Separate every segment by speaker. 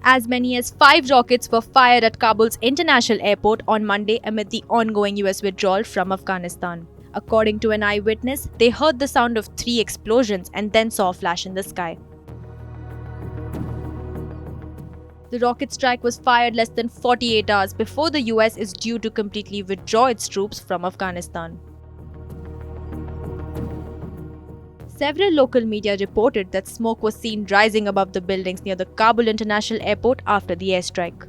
Speaker 1: As many as 5 rockets were fired at Kabul's international airport on Monday amid the ongoing US withdrawal from Afghanistan. According to an eyewitness, they heard the sound of 3 explosions and then saw a flash in the sky. The rocket strike was fired less than 48 hours before the US is due to completely withdraw its troops from Afghanistan. Several local media reported that smoke was seen rising above the buildings near the Kabul International Airport after the airstrike.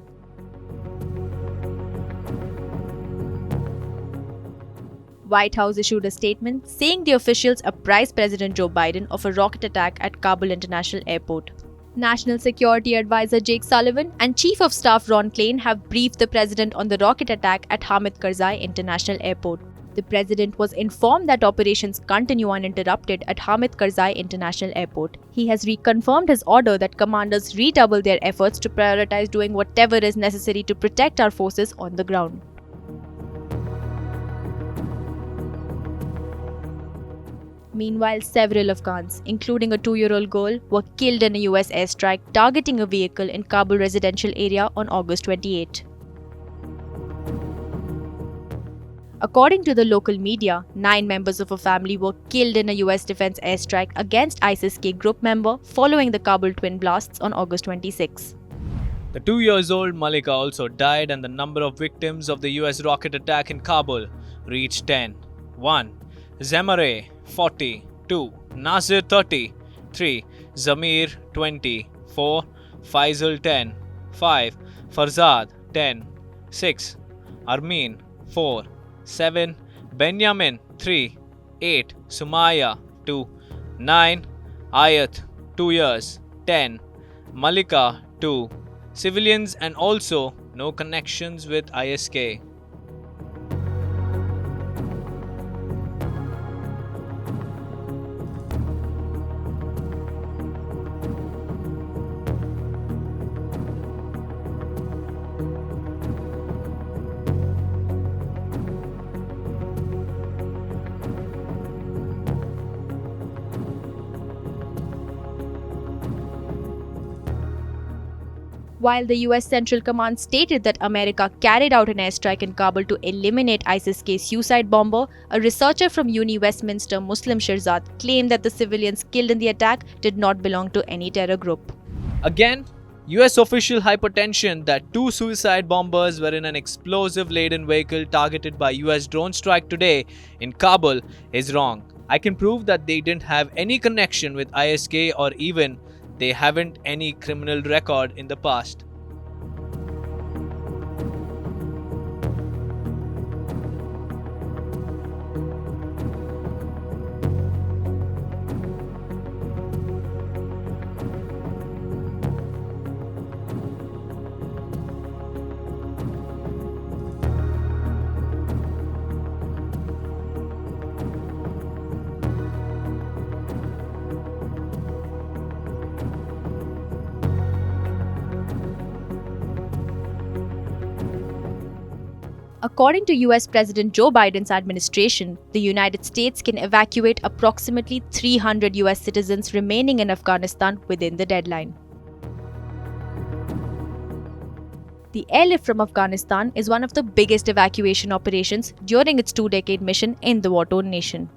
Speaker 1: White House issued a statement saying the officials apprised President Joe Biden of a rocket attack at Kabul International Airport. National Security Advisor Jake Sullivan and Chief of Staff Ron Klain have briefed the president on the rocket attack at Hamid Karzai International Airport. The president was informed that operations continue uninterrupted at Hamid Karzai International Airport. He has reconfirmed his order that commanders redouble their efforts to prioritize doing whatever is necessary to protect our forces on the ground. Meanwhile, several Afghans, including a 2-year-old girl, were killed in a US airstrike targeting a vehicle in Kabul residential area on August 28. According to the local media, 9 members of a family were killed in a US defense airstrike against ISIS-K group member following the Kabul twin blasts on August 26.
Speaker 2: The 2-year-old Malika also died, and the number of victims of the US rocket attack in Kabul reached 10. 1. Zemareh 40, 2. Nasir 30, 3. Zamir 20, 4. Faisal 10, 5. Farzad 10, 6. Armin 4, 7. Benjamin 3, 8. Sumaya 2, 9. Ayat 2 years 10. Malika 2. Civilians and also no connections with ISK.
Speaker 1: While the US Central Command stated that America carried out an airstrike in Kabul to eliminate ISIS-K suicide bomber, a researcher from Uni Westminster, Muslim Shirzad, claimed that the civilians killed in the attack did not belong to any terror group.
Speaker 2: Again, US official hypertension that 2 suicide bombers were in an explosive-laden vehicle targeted by US drone strike today in Kabul is wrong. I can prove that they didn't have any connection with ISK, or even they haven't any criminal record in the past.
Speaker 1: According to US President Joe Biden's administration, the United States can evacuate approximately 300 US citizens remaining in Afghanistan within the deadline. The airlift from Afghanistan is one of the biggest evacuation operations during its 2-decade mission in the war-torn nation.